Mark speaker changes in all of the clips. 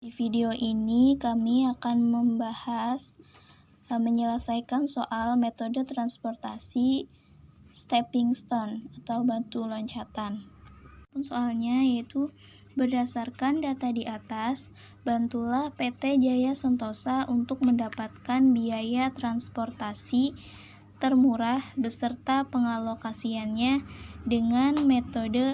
Speaker 1: Di video ini kami akan menyelesaikan soal metode transportasi stepping stone atau batu loncatan. Soalnya yaitu berdasarkan data di atas, bantulah PT Jaya Sentosa untuk mendapatkan biaya transportasi termurah beserta pengalokasiannya dengan metode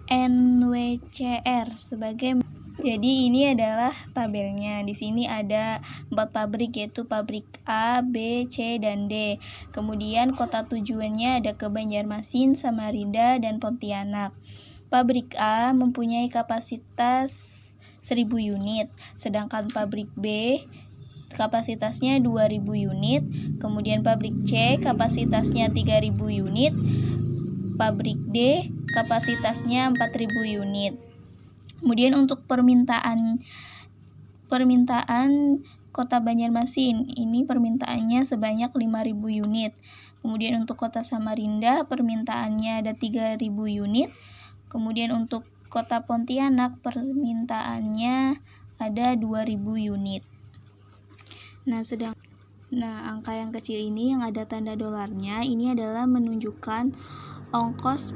Speaker 1: NWCR sebagai. Jadi ini adalah tabelnya. Di sini ada 4 pabrik, yaitu pabrik A, B, C, dan D. Kemudian kota tujuannya ada ke Banjarmasin, Samarinda, dan Pontianak. Pabrik A mempunyai kapasitas 1000 unit, sedangkan pabrik B kapasitasnya 2000 unit, kemudian pabrik C kapasitasnya 3000 unit, pabrik D kapasitasnya 4000 unit. Kemudian untuk permintaan Kota Banjarmasin, ini permintaannya sebanyak 5.000 unit. Kemudian untuk Kota Samarinda permintaannya ada 3.000 unit. Kemudian untuk Kota Pontianak permintaannya ada 2.000 unit. Nah, angka yang kecil ini yang ada tanda dolarnya ini adalah menunjukkan ongkos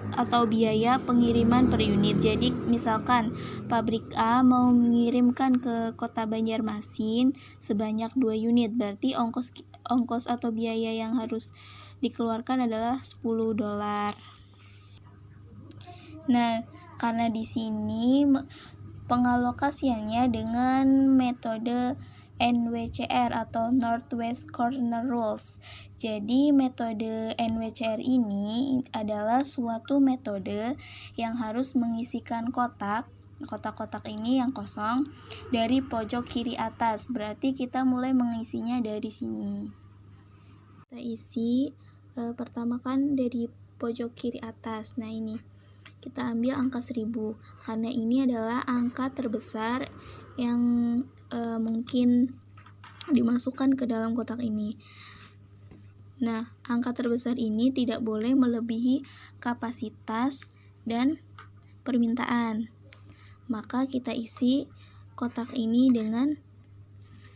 Speaker 1: atau biaya pengiriman per unit. Jadi misalkan pabrik A mau mengirimkan ke Kota Banjarmasin sebanyak 2 unit, berarti ongkos atau biaya yang harus dikeluarkan adalah $10. Nah, karena di sini pengalokasiannya dengan metode NWCR atau Northwest Corner Rules. Jadi metode NWCR ini adalah suatu metode yang harus mengisikan kotak-kotak ini yang kosong dari pojok kiri atas. Berarti kita mulai mengisinya dari sini. Kita isi pertama kan dari pojok kiri atas. Nah, ini kita ambil angka 1000 karena ini adalah angka terbesar yang mungkin dimasukkan ke dalam kotak ini. Nah, angka terbesar ini tidak boleh melebihi kapasitas dan permintaan. Maka kita isi kotak ini dengan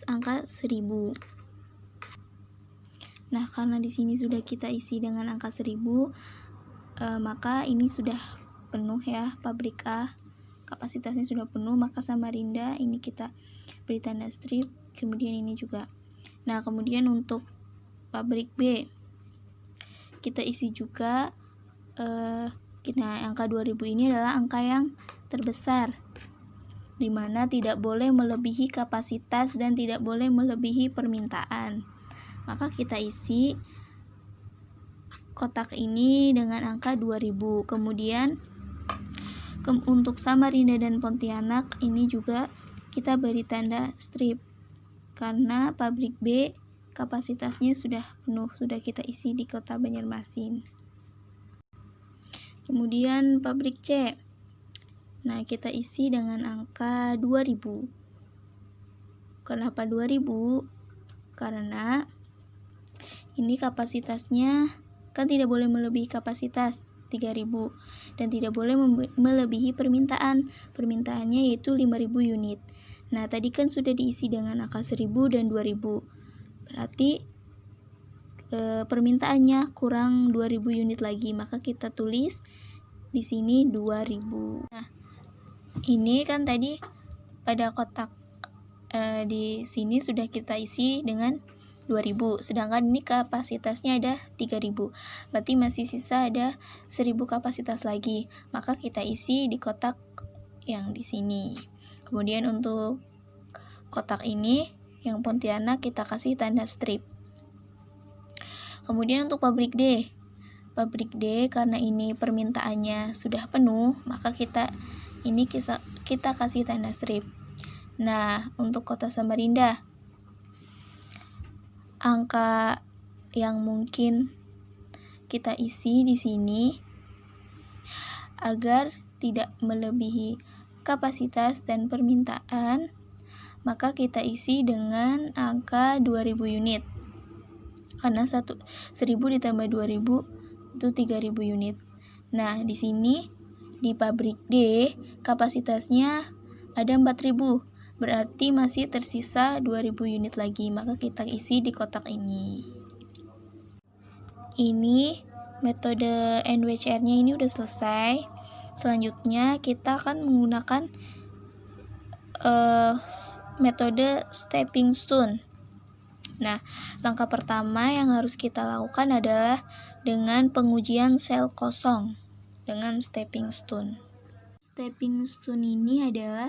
Speaker 1: angka 1000. Nah, karena di sini sudah kita isi dengan angka 1000, maka ini sudah penuh ya, pabrik A kapasitasnya sudah penuh, maka Samarinda ini kita beri tanda strip, kemudian ini juga. Nah, kemudian untuk pabrik B kita isi juga angka 2000 ini adalah angka yang terbesar, dimana tidak boleh melebihi kapasitas dan tidak boleh melebihi permintaan. Maka kita isi kotak ini dengan angka 2000. Kemudian untuk Samarinda dan Pontianak ini juga kita beri tanda strip karena pabrik B kapasitasnya sudah penuh, sudah kita isi di Kota Banjarmasin. Kemudian pabrik C, nah kita isi dengan angka 2000. Kenapa 2000? Karena ini kapasitasnya kan tidak boleh melebihi kapasitas 3000 dan tidak boleh melebihi permintaannya yaitu 5000 unit. Nah, tadi kan sudah diisi dengan angka 1000 dan 2000, berarti permintaannya kurang 2000 unit lagi, maka kita tulis di sini 2000. Nah, ini kan tadi pada kotak di sini sudah kita isi dengan 2000, sedangkan ini kapasitasnya ada 3000, berarti masih sisa ada 1000 kapasitas lagi, maka kita isi di kotak yang di sini. Kemudian untuk kotak ini yang Pontianak kita kasih tanda strip. Kemudian untuk pabrik D karena ini permintaannya sudah penuh, maka kita kasih tanda strip. Nah, untuk Kota Samarinda angka yang mungkin kita isi di sini agar tidak melebihi kapasitas dan permintaan, maka kita isi dengan angka 2000 unit. Karena 1000 ditambah 2000 itu 3000 unit. Nah, di sini di pabrik D kapasitasnya ada 4.000. Berarti masih tersisa 2.000 unit lagi, maka kita isi di kotak ini. Ini metode NWCR-nya ini udah selesai. Selanjutnya kita akan menggunakan metode stepping stone. Nah, langkah pertama yang harus kita lakukan adalah dengan pengujian sel kosong dengan stepping stone. Stepping stone ini adalah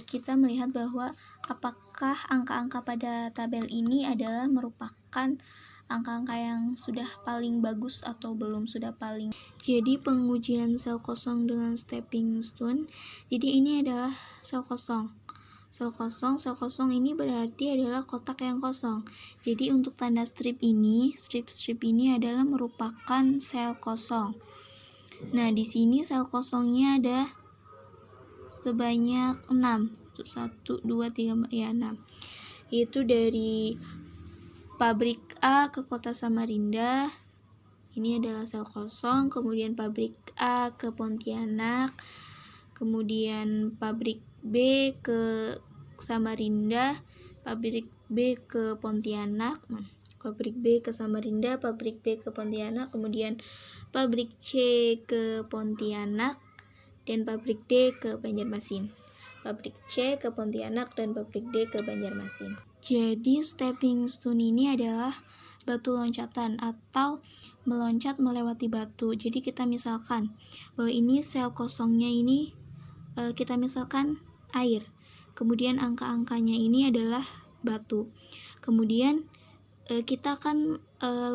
Speaker 1: kita melihat bahwa apakah angka-angka pada tabel ini adalah merupakan angka-angka yang sudah paling bagus atau belum sudah paling. Jadi pengujian sel kosong dengan stepping stone. Jadi ini adalah sel kosong. Sel kosong ini berarti adalah kotak yang kosong. Jadi untuk tanda strip ini adalah merupakan sel kosong. Nah, di sini sel kosongnya ada sebanyak 6. 1, 2, 3, ya 6. Yaitu dari pabrik A ke kota Samarinda. Ini adalah sel kosong, kemudian pabrik A ke Pontianak, kemudian pabrik B ke Samarinda, pabrik B ke Pontianak, pabrik B ke Samarinda, pabrik B ke Pontianak, kemudian pabrik C ke Pontianak, dan pabrik D ke Banjarmasin. Pabrik C ke Pontianak dan pabrik D ke Banjarmasin. Jadi stepping stone ini adalah batu loncatan atau meloncat melewati batu. Jadi kita misalkan bahwa ini sel kosongnya ini kita misalkan air. Kemudian angka-angkanya ini adalah batu. Kemudian kita akan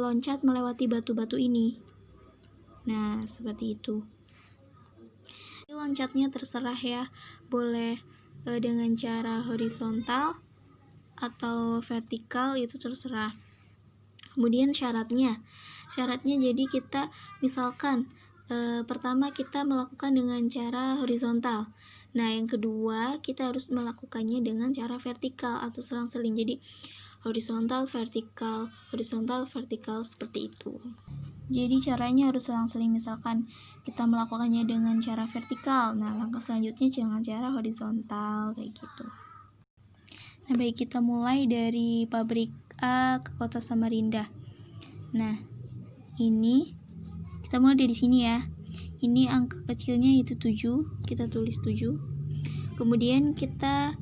Speaker 1: loncat melewati batu-batu ini. Nah, seperti itu. Loncatnya terserah ya, boleh dengan cara horizontal atau vertikal, itu terserah. Kemudian syaratnya jadi kita misalkan pertama kita melakukan dengan cara horizontal. Nah, yang kedua kita harus melakukannya dengan cara vertikal atau selang-seling. Jadi horizontal vertikal seperti itu. Jadi caranya harus selang-seling. Misalkan kita melakukannya dengan cara vertikal, nah langkah selanjutnya dengan cara horizontal, kayak gitu. Nah, baik, kita mulai dari pabrik A ke kota Samarinda. Nah, ini kita mulai dari sini ya. Ini angka kecilnya itu 7, kita tulis 7. Kemudian kita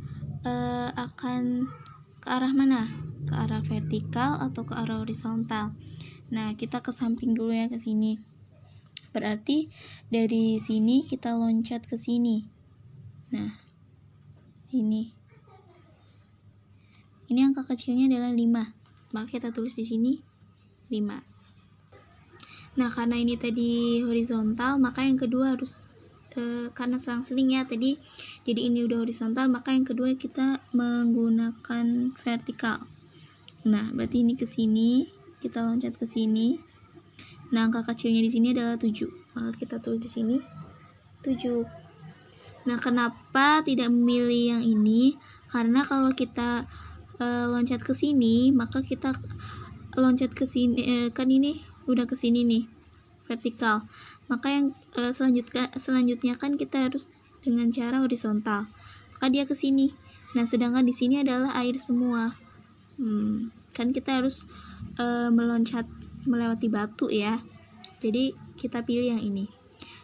Speaker 1: akan ke arah mana? Ke arah vertikal atau ke arah horizontal. Nah, kita ke samping dulu ya, ke sini. Berarti dari sini kita loncat ke sini. Nah, ini angka kecilnya adalah 5. Maka kita tulis di sini 5. Nah, karena ini tadi horizontal, maka yang kedua harus karena selang-seling ya tadi. Jadi ini udah horizontal, maka yang kedua kita menggunakan vertikal. Nah, berarti ini ke sini, kita loncat ke sini. Nah, angka kecilnya di sini adalah 7. Maka kita tulis di sini 7. Nah, kenapa tidak memilih yang ini? Karena kalau kita loncat ke sini, maka kita loncat ke sini, kan ini udah ke sini nih, vertikal. Maka yang selanjutnya kan kita harus dengan cara horizontal. Maka dia ke sini. Nah, sedangkan di sini adalah air semua. Kan kita harus meloncat melewati batu ya. Jadi kita pilih yang ini.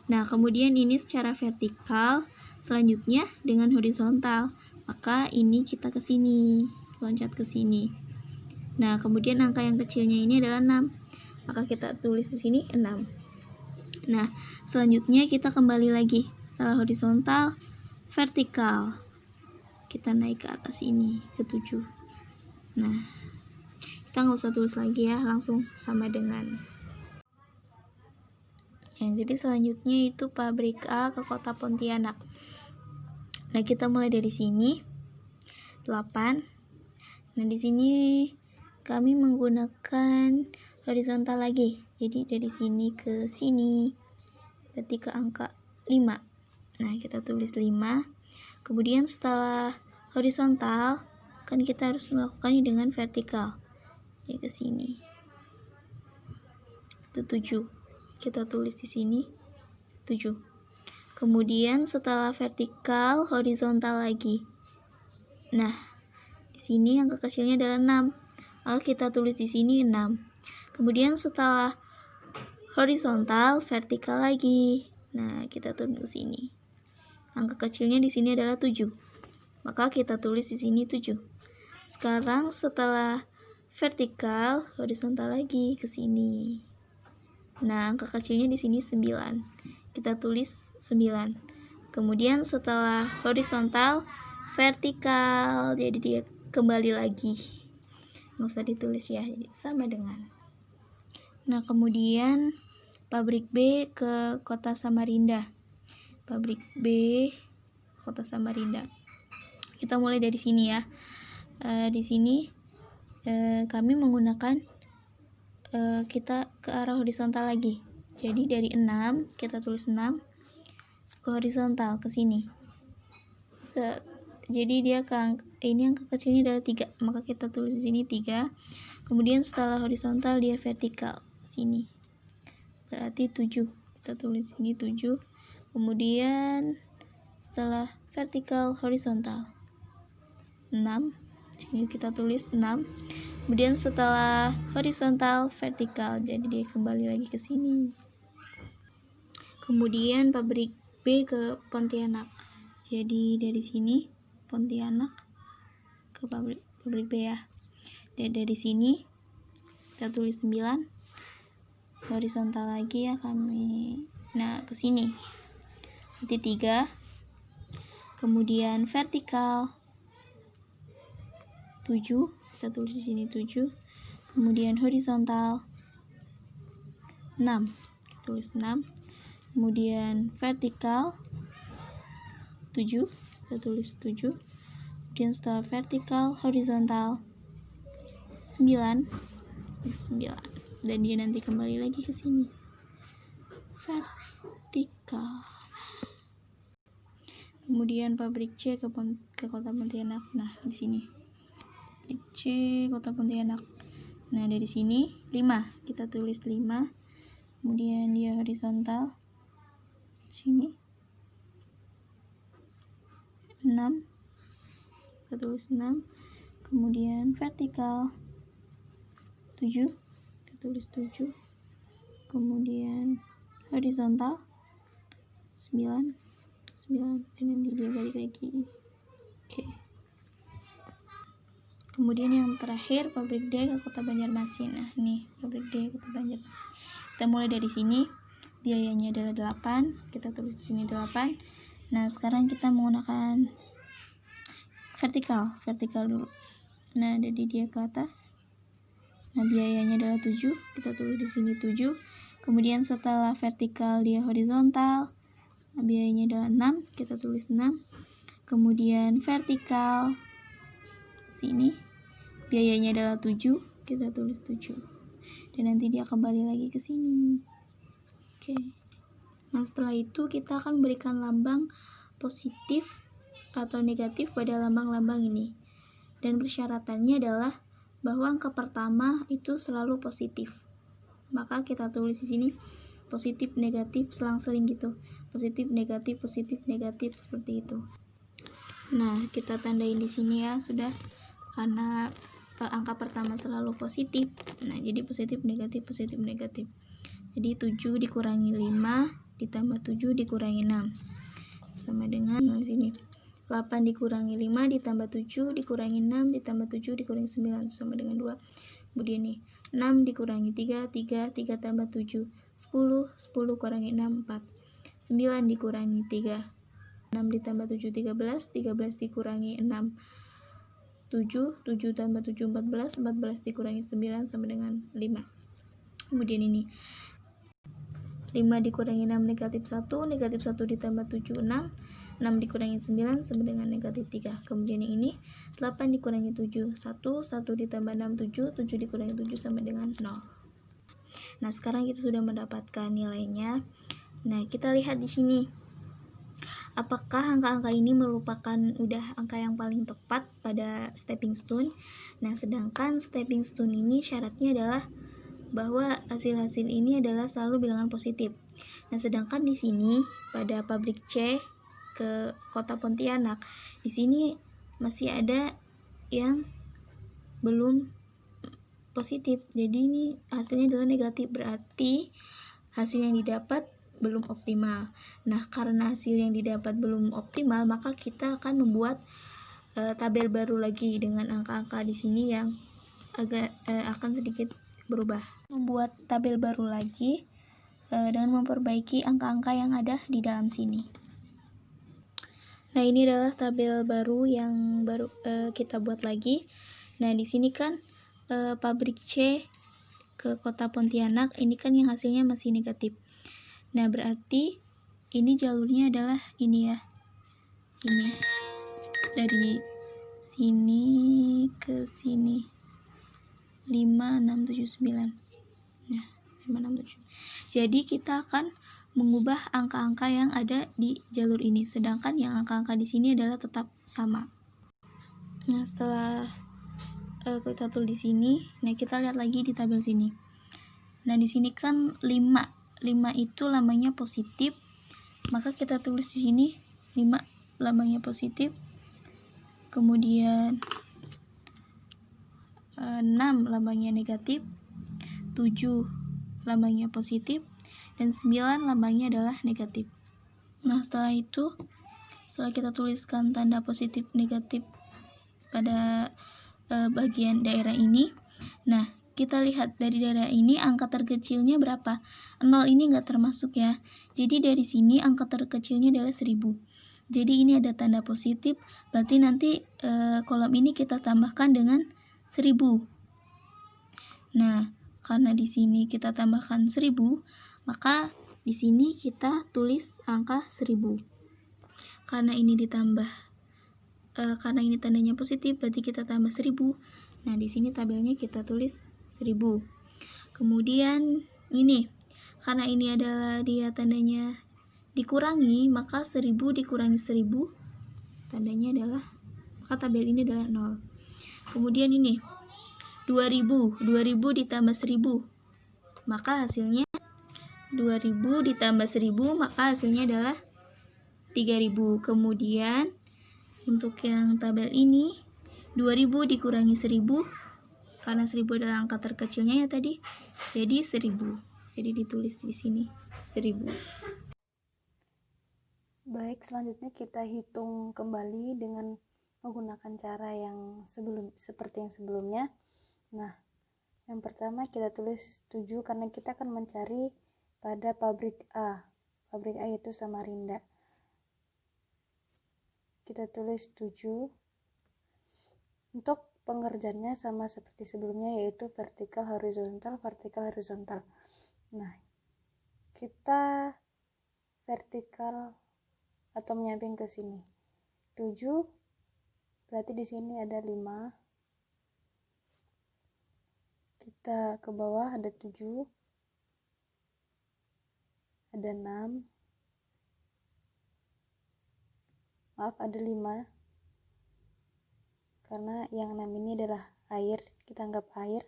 Speaker 1: Nah, kemudian ini secara vertikal, selanjutnya dengan horizontal. Maka ini kita ke sini, loncat ke sini. Nah, kemudian angka yang kecilnya ini adalah 6. Maka kita tulis di sini 6. Nah, selanjutnya kita kembali lagi. Setelah horizontal, vertikal. Kita naik ke atas ini, ke 7. Nah, kita nggak usah tulis lagi ya, langsung sama dengan. Jadi selanjutnya itu pabrik A ke kota Pontianak. Nah, kita mulai dari sini, 8. Nah, di sini kami menggunakan horizontal lagi. Jadi dari sini ke sini, berarti ke angka 5. Nah, kita tulis 5. Kemudian setelah horizontal, kan kita harus melakukannya dengan vertikal. Jadi ke sini. Itu 7. Kita tulis di sini 7. Kemudian setelah vertikal, horizontal lagi. Nah, di sini angka kecilnya adalah 6. Maka kita tulis di sini 6. Kemudian setelah horizontal, vertikal lagi. Nah, kita tulis di sini. Angka kecilnya di sini adalah 7. Maka kita tulis di sini 7. Sekarang setelah vertikal, horizontal lagi ke sini. Nah, angka kecilnya di sini 9. Kita tulis 9. Kemudian setelah horizontal, vertikal. Jadi dia kembali lagi. Nggak usah ditulis ya, jadi sama dengan. Nah, kemudian pabrik B ke kota Samarinda. Pabrik B, kota Samarinda. Kita mulai dari sini ya. Di sini kami menggunakan kita ke arah horizontal lagi. Jadi dari 6, kita tulis 6 ke horizontal ke sini. Jadi dia ini angka kecilnya adalah 3, maka kita tulis di sini 3. Kemudian setelah horizontal dia vertikal sini. Berarti 7. Kita tulis ini 7. Kemudian setelah vertikal horizontal 6. Sini kita tulis 6. Kemudian setelah horizontal vertikal, jadi dia kembali lagi ke sini. Kemudian pabrik B ke Pontianak. Jadi dari sini Pontianak ke pabrik B ya. Dan dari sini kita tulis 9. Horizontal lagi ya kami. Nah, ke sini. Nanti 3. Kemudian vertikal 7. Kita tulis di sini 7. Kemudian horizontal 6. Kita tulis 6. Kemudian vertikal 7. Kita tulis 7. Kemudian setelah vertikal, horizontal 9. Dan dia nanti kembali lagi ke sini. Vertikal. Kemudian pabrik C ke kota Pontianak. Nah, di sini. C kota Pontianak. Nah, dari sini 5. Kita tulis 5. Kemudian dia horizontal. Sini 6. Kita tulis 6. Kemudian vertikal 7. Kita tulis 7. Kemudian horizontal 9. Dan nanti dia balik lagi. Oke. Kemudian yang terakhir pabrik D ke kota Banjarmasin. Nah, ini pabrik D ke kota Banjarmasin. Kita mulai dari sini. Biayanya adalah 8. Kita tulis di sini 8. Nah, sekarang kita menggunakan vertikal dulu. Nah, jadi dia ke atas. Nah, biayanya adalah 7. Kita tulis di sini 7. Kemudian setelah vertikal dia horizontal. Nah, biayanya adalah 6. Kita tulis 6. Kemudian vertikal sini biayanya adalah 7, kita tulis 7. Dan nanti dia kembali lagi ke sini. Oke. Nah, setelah itu kita akan berikan lambang positif atau negatif pada lambang-lambang ini. Dan persyaratannya adalah bahwa angka pertama itu selalu positif. Maka kita tulis di sini positif, negatif, selang-seling gitu. Positif, negatif, seperti itu. Nah, kita tandain di sini ya, sudah. Karena angka pertama selalu positif. Nah, jadi positif, negatif. Jadi 7 dikurangi 5 ditambah 7 dikurangi 6. Sama dengan di sini. 8 dikurangi 5 ditambah 7 dikurangi 6 ditambah 7 dikurangi 9 sama dengan 2. Kemudian nih, 6 dikurangi 3 tambah 7. 10 kurangi 6, 4. 9 dikurangi 3. 6 ditambah 7, 13 dikurangi 6. 7 tambah 7, 14 dikurangi 9 sama dengan 5. Kemudian ini 5 dikurangi 6 negatif 1 ditambah 7, 6 dikurangi 9 sama dengan negatif 3. Kemudian ini 8 dikurangi 7, 1 ditambah 6, 7 dikurangi 7 sama dengan 0. Nah, sekarang kita sudah mendapatkan nilainya. Nah, kita lihat di sini. Apakah angka-angka ini merupakan udah angka yang paling tepat pada stepping stone? Nah, sedangkan stepping stone ini syaratnya adalah bahwa hasil-hasil ini adalah selalu bilangan positif. Nah, sedangkan di sini pada pabrik C ke kota Pontianak, di sini masih ada yang belum positif. Jadi ini hasilnya adalah negatif, berarti hasil yang didapat belum optimal. Nah, karena hasil yang didapat belum optimal, maka kita akan membuat tabel baru lagi dengan angka-angka di sini yang agak akan sedikit berubah. Membuat tabel baru lagi dengan memperbaiki angka-angka yang ada di dalam sini. Nah, ini adalah tabel baru yang baru kita buat lagi. Nah, di sini kan pabrik C ke kota Pontianak, ini kan yang hasilnya masih negatif. Nah, berarti ini jalurnya adalah ini ya. Ini. Dari sini ke sini. 5, 6, 7, 9. Nah, 5, 6, 7. Jadi kita akan mengubah angka-angka yang ada di jalur ini, sedangkan yang angka-angka di sini adalah tetap sama. Nah, setelah kita tulis di sini, nah kita lihat lagi di tabel sini. Nah, di sini kan 5 itu lambangnya positif, maka kita tulis di sini 5 lambangnya positif. Kemudian 6 lambangnya negatif, 7 lambangnya positif, dan 9 lambangnya adalah negatif. Nah, setelah itu, setelah kita tuliskan tanda positif negatif pada bagian daerah ini, nah kita lihat dari daerah ini angka terkecilnya berapa. 0 ini nggak termasuk ya. Jadi dari sini angka terkecilnya adalah 1000. Jadi ini ada tanda positif, berarti nanti kolom ini kita tambahkan dengan 1000. Nah, karena di sini kita tambahkan 1000, maka di sini kita tulis angka 1000. Karena ini ditambah karena ini tandanya positif, berarti kita tambah 1000. Nah, di sini tabelnya kita tulis 1000. Kemudian ini, karena ini adalah dia tandanya dikurangi, maka 1000 dikurangi 1000 tandanya adalah, maka tabel ini adalah 0. Kemudian ini 2000 ditambah 1000, maka hasilnya 2000 ditambah 1000, maka hasilnya adalah 3000. Kemudian untuk yang tabel ini 2000 dikurangi 1000, karena 1000 adalah angka terkecilnya ya tadi, jadi 1000. Jadi ditulis di sini 1000.
Speaker 2: Baik, selanjutnya kita hitung kembali dengan menggunakan cara yang seperti yang sebelumnya. Nah, yang pertama kita tulis 7 karena kita akan mencari pada pabrik A. Pabrik A itu Samarinda. Kita tulis 7. Untuk pengerjaannya sama seperti sebelumnya, yaitu vertikal horizontal, vertikal horizontal. Nah, kita vertikal atau menyamping ke sini. 7 berarti di sini ada 5. Kita ke bawah ada 7. Ada 6. Maaf, ada 5. Karena yang 6 ini adalah air, kita anggap air.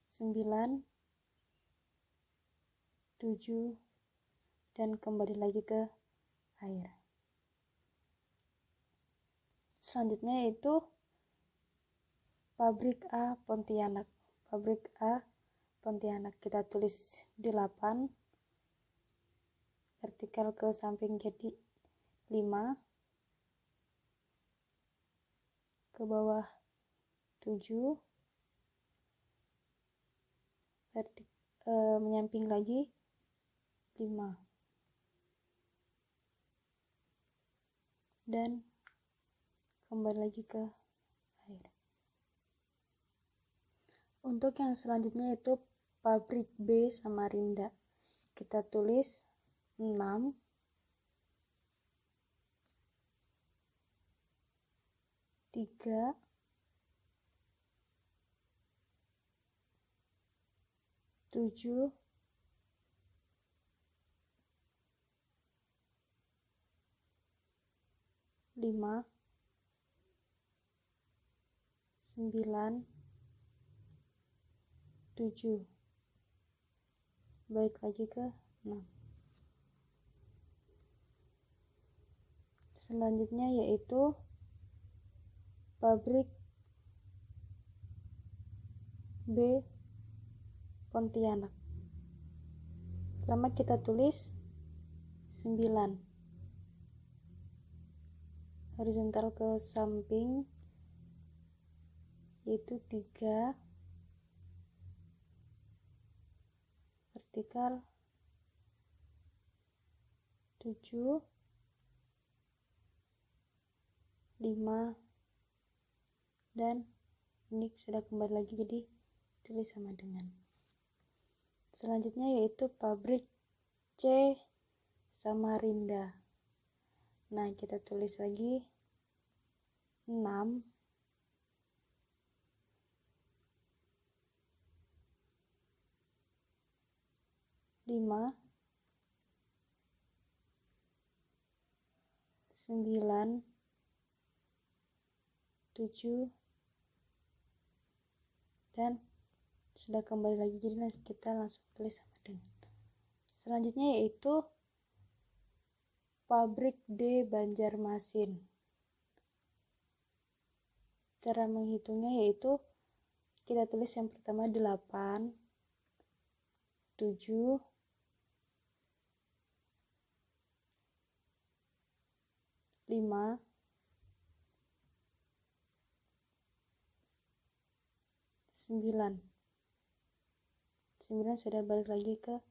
Speaker 2: 9, 7, dan kembali lagi ke air. Selanjutnya yaitu pabrik A Pontianak. Pabrik A Pontianak kita tulis 8, vertikal ke samping jadi 5, ke bawah 7, menyamping lagi 5, dan kembali lagi ke air. Untuk yang selanjutnya itu pabrik B Samarinda. Kita tulis 6, 3, 7, 5, 9, 7. Balik lagi ke 6. Selanjutnya yaitu pabrik B Pontianak. Pertama kita tulis 9. Horizontal ke samping yaitu 3, vertikal 7, 5, dan ini sudah kembali lagi jadi tulis sama dengan. Selanjutnya yaitu pabrik C Samarinda. Nah, kita tulis lagi 6, 5, 9, 7, dan sudah kembali lagi jadi kita langsung tulis sama dengan. Selanjutnya yaitu pabrik D Banjarmasin. Cara menghitungnya yaitu kita tulis yang pertama 8, 7, 5, 9. 9 sudah balik lagi ke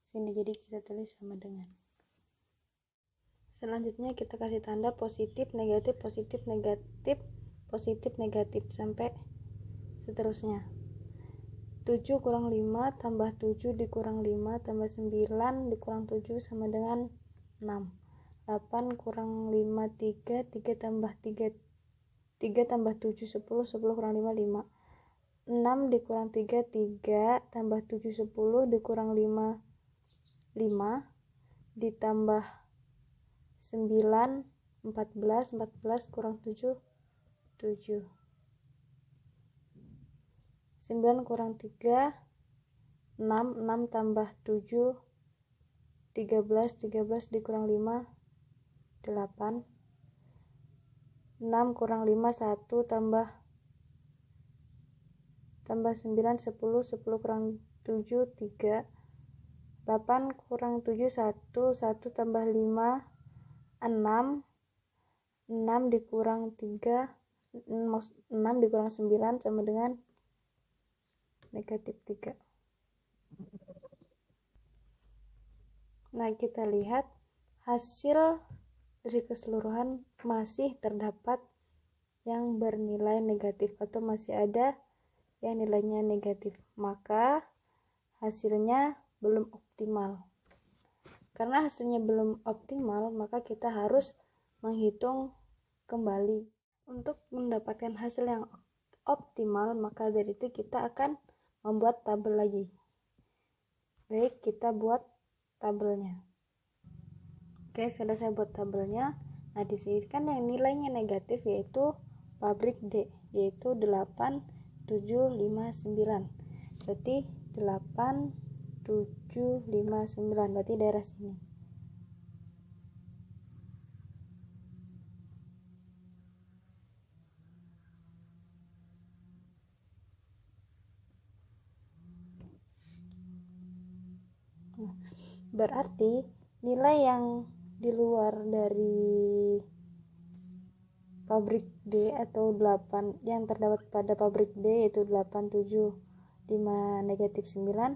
Speaker 2: sini jadi kita tulis sama dengan. Selanjutnya kita kasih tanda positif, negatif, positif, negatif, positif, negatif sampai seterusnya. 7 kurang 5 tambah 7 dikurang 5 tambah 9 dikurang 7 sama dengan 6. 8 kurang 5 3, 3 tambah 3 tambah 7 10, 10 kurang 5 5. 6 dikurang 3 3 tambah 7 10 dikurang 5 5 ditambah 9 14, 14 kurang 7 7. 9 kurang 3 6, 6 tambah 7 13, 13 dikurang 5 8. 6 kurang 5 1 tambah 9 10, 10 kurang 7 3. 8 kurang 7 1, 1 tambah 5 6. 6 dikurang 3 6 dikurang 9 sama dengan negatif 3. Nah, kita lihat hasil dari keseluruhan masih terdapat yang bernilai negatif atau masih ada yang nilainya negatif, maka hasilnya belum optimal. Karena hasilnya belum optimal, maka kita harus menghitung kembali. Untuk mendapatkan hasil yang optimal, maka dari itu kita akan membuat tabel lagi. Baik, kita buat tabelnya. Oke, sudah saya buat tabelnya. Nah, di sini kan yang nilainya negatif yaitu pabrik D, yaitu 8 7 5 9. Berarti 8 7 5 9, berarti daerah sini. Berarti nilai yang di luar dari pabrik D atau 8 yang terdapat pada pabrik D yaitu 8 7 5 negatif 9,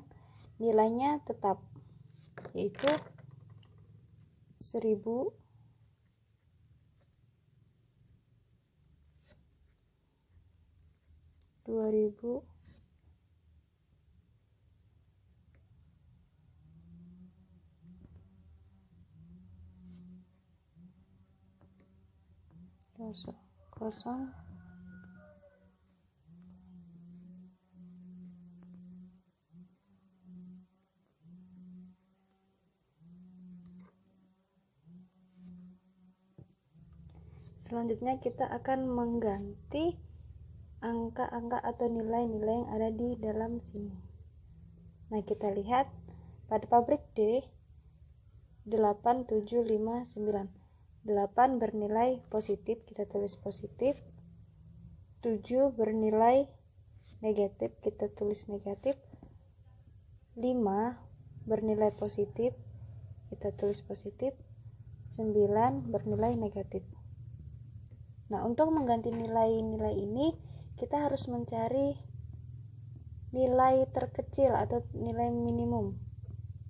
Speaker 2: nilainya tetap yaitu 1000, 2000, 0. Selanjutnya kita akan mengganti angka-angka atau nilai-nilai yang ada di dalam sini. Nah, kita lihat pada pabrik D 8, 7, 5, 9. 8 bernilai positif, kita tulis positif. 7 bernilai negatif, kita tulis negatif. 5 bernilai positif, kita tulis positif. 9 bernilai negatif. Nah, untuk mengganti nilai-nilai ini, kita harus mencari nilai terkecil atau nilai minimum.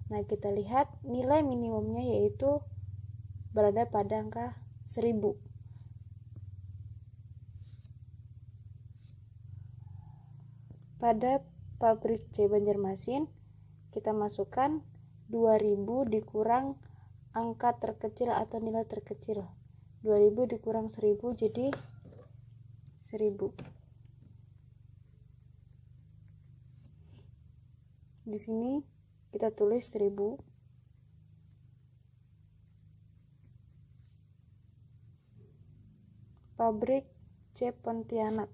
Speaker 2: Nah, kita lihat nilai minimumnya yaitu berada pada angka 1000. Pada pabrik C Banjarmasin, kita masukkan 2000 dikurang angka terkecil atau nilai terkecil. 2000 dikurang 1000 jadi 1000. Di sini kita tulis 1000. Pabrik C Pontianak,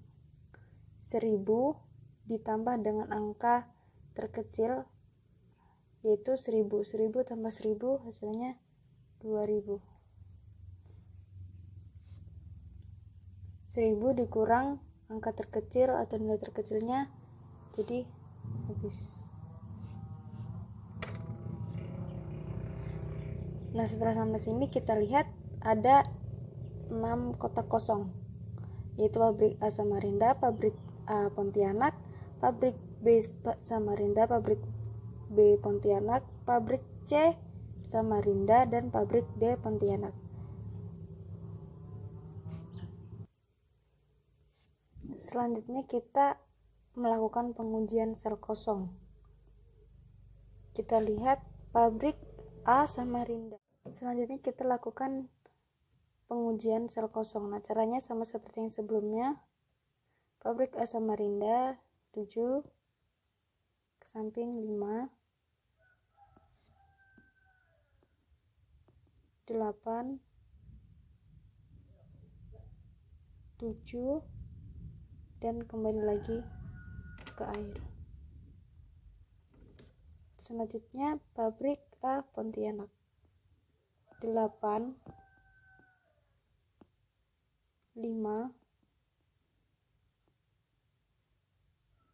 Speaker 2: 1000 ditambah dengan angka terkecil yaitu 1000. 1000 tambah 1000 hasilnya 2000. 1000 dikurang angka terkecil atau nilai terkecilnya jadi habis. Nah, setelah sampai sini kita lihat ada 6 kotak kosong, yaitu pabrik A Samarinda, pabrik A Pontianak, pabrik B Samarinda, pabrik B Pontianak, pabrik C Samarinda, dan pabrik D Pontianak. Selanjutnya kita melakukan pengujian sel kosong. Kita lihat pabrik A Samarinda. Selanjutnya kita lakukan pengujian sel kosong. Nah, caranya sama seperti yang sebelumnya. Pabrik A Samarinda 7 ke samping 5, 8, 7, dan kembali lagi ke air. Selanjutnya pabrik A Pontianak 8, 5,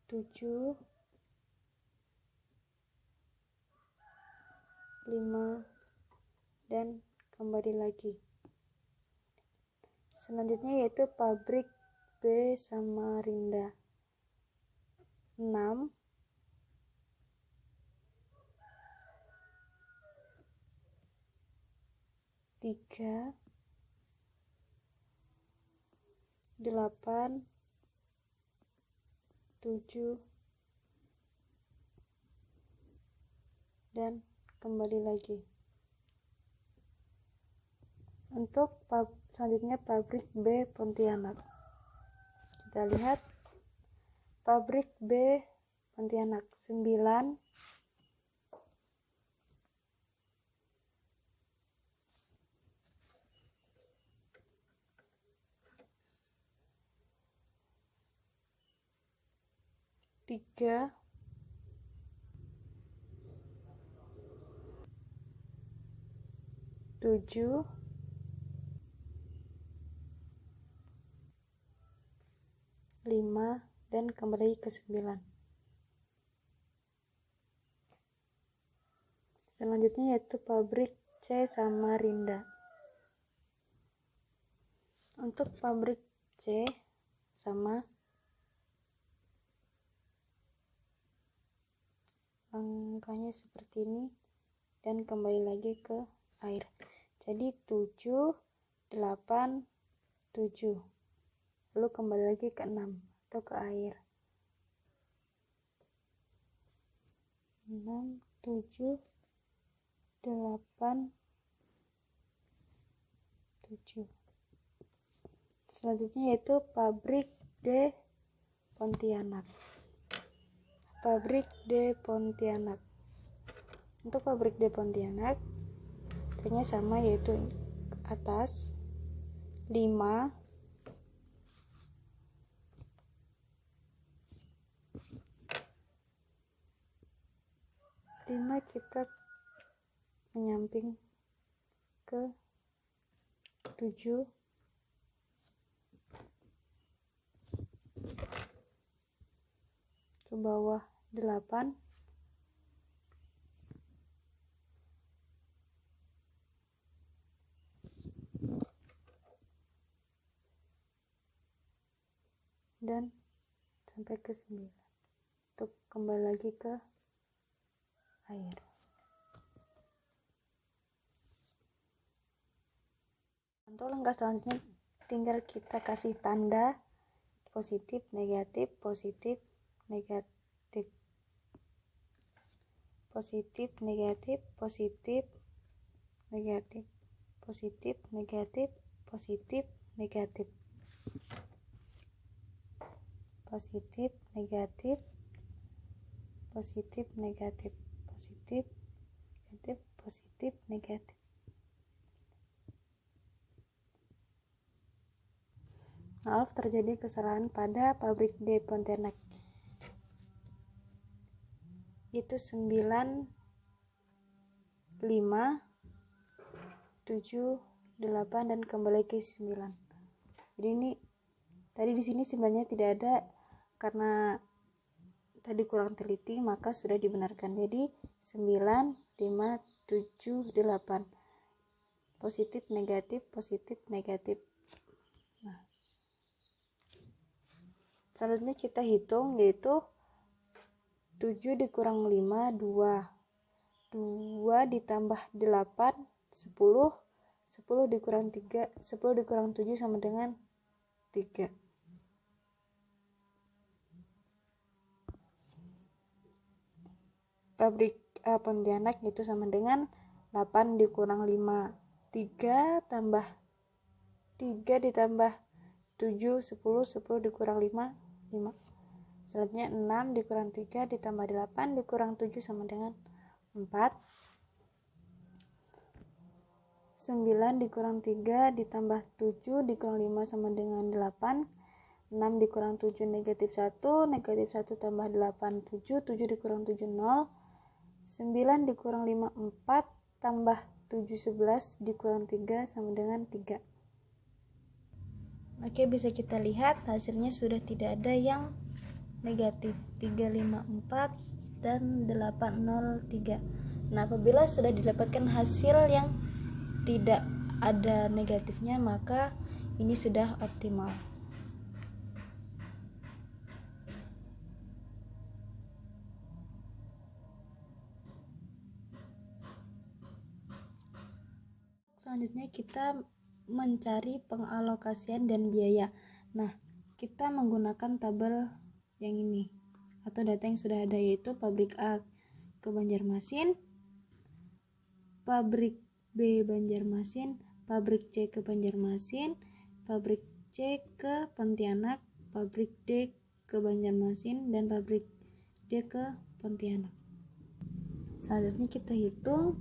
Speaker 2: 7, 5, dan kembali lagi. Selanjutnya yaitu pabrik B Samarinda 6, 3, 8, 7, dan kembali lagi. Untuk selanjutnya pabrik B Pontianak, kita lihat pabrik B Pontianak 9, 3, 7, 5, dan kembali ke 9. Selanjutnya yaitu pabrik C Samarinda. Untuk pabrik C sama angkanya seperti ini dan kembali lagi ke air. Jadi 7, 8, 7. Lalu kembali lagi ke 6 atau ke air. 6, 7, 8, 7. Selanjutnya yaitu pabrik D Pontianak. Pabrik D Pontianak. Untuk pabrik D Pontianak caranya sama, yaitu atas 5, 5 kita menyamping ke 7, ke bawah 8, dan sampai ke 9 untuk kembali lagi ke air. Untuk langkah selanjutnya tinggal kita kasih tanda positif, negatif, positif, negatif, positif, negatif, positif, negatif, positif, negatif, positif, negatif, positif, negatif, positif, negatif, positif, negatif, positif, negatif. Maaf, terjadi kesalahan pada pabrik D Pontianak. Itu 9, 5, 7, 8 dan kembali ke 9. Jadi ini tadi di sini sebenarnya tidak ada karena tadi kurang teliti, maka sudah dibenarkan. Jadi 9, 5, 7, 8. Positif, negatif, positif, negatif. Nah, selanjutnya kita hitung, yaitu 7 dikurang 5, 2. 2 ditambah 8, 10. 10 dikurang 3, 10 dikurang 7 sama dengan 3. Pabrik Pontianak itu sama dengan 8 dikurang 5, 3 tambah 3 ditambah 7, 10, 10 dikurang 5, 5. Selanjutnya 6 dikurang 3 ditambah 8 dikurang 7 sama dengan 4. 9 dikurang 3 ditambah 7 dikurang 5 sama dengan 8. 6 dikurang 7 negatif 1, negatif 1 tambah 8, 7, 7 dikurang 7, 0. 9 dikurang 5, 4, tambah 7, 11, dikurang 3 sama dengan 3. Oke, bisa kita lihat hasilnya sudah tidak ada yang negatif, 3, 5, 4 dan 8, 0, 3. Nah, apabila sudah didapatkan hasil yang tidak ada negatifnya, maka ini sudah optimal. Selanjutnya kita mencari pengalokasian dan biaya. Nah, kita menggunakan tabel yang ini atau data yang sudah ada, yaitu pabrik A ke Banjarmasin, pabrik B Banjarmasin, pabrik C ke Banjarmasin, pabrik C ke Pontianak, pabrik D ke Banjarmasin, dan pabrik D ke Pontianak. Selanjutnya kita hitung.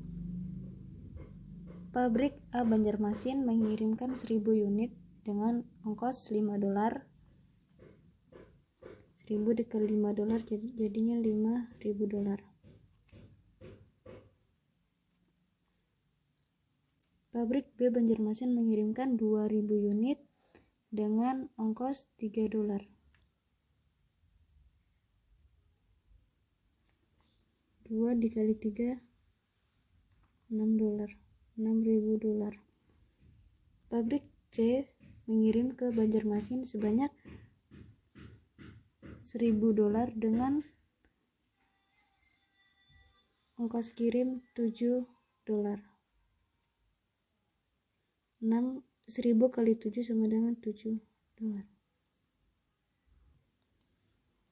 Speaker 2: Pabrik A Banjarmasin mengirimkan 1000 unit dengan ongkos $5. 1000 dikali $5 jadinya $5.000. Pabrik B Banjarmasin mengirimkan 2000 unit dengan ongkos $3. 2 dikali 3 $6. $6.000. Pabrik C mengirim ke Banjarmasin sebanyak $1000 dengan ongkos kirim $7. 1000 kali 7 sama dengan $7.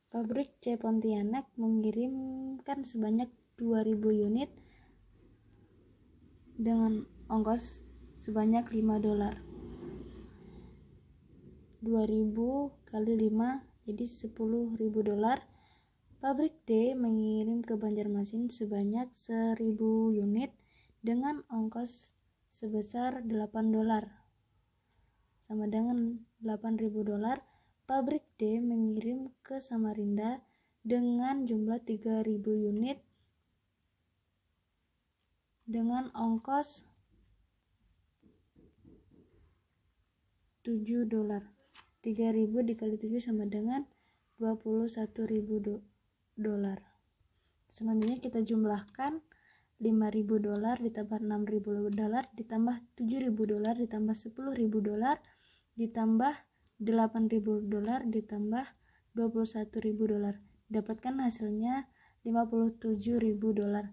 Speaker 2: Pabrik C Pontianak mengirimkan sebanyak 2000 unit dengan ongkos sebanyak $5. 2000 kali 5 jadi $10.000. Pabrik D mengirim ke Banjarmasin sebanyak 1000 unit dengan ongkos sebesar $8 sama dengan $8.000. Pabrik D mengirim ke Samarinda dengan jumlah 3000 unit dengan ongkos $7. 3.000 dikali 7 sama dengan $21.000. Selanjutnya kita jumlahkan $5.000 ditambah $6.000 ditambah $7.000 ditambah $10.000 ditambah $8.000 ditambah $21.000. Dapatkan hasilnya $57.000.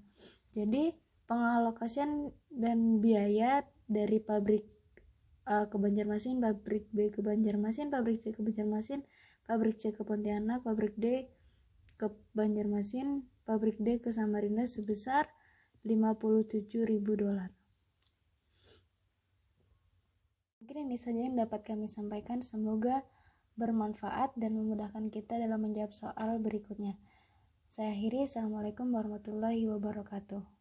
Speaker 2: Jadi pengalokasian dan biaya dari pabrik A ke Banjarmasin, pabrik B ke Banjarmasin, pabrik C ke Banjarmasin, pabrik C ke Pontianak, pabrik D ke Banjarmasin, pabrik D ke Samarinda sebesar $57.000. Mungkin ini saja yang dapat kami sampaikan. Semoga bermanfaat dan memudahkan kita dalam menjawab soal berikutnya. Saya akhiri. Assalamualaikum warahmatullahi wabarakatuh.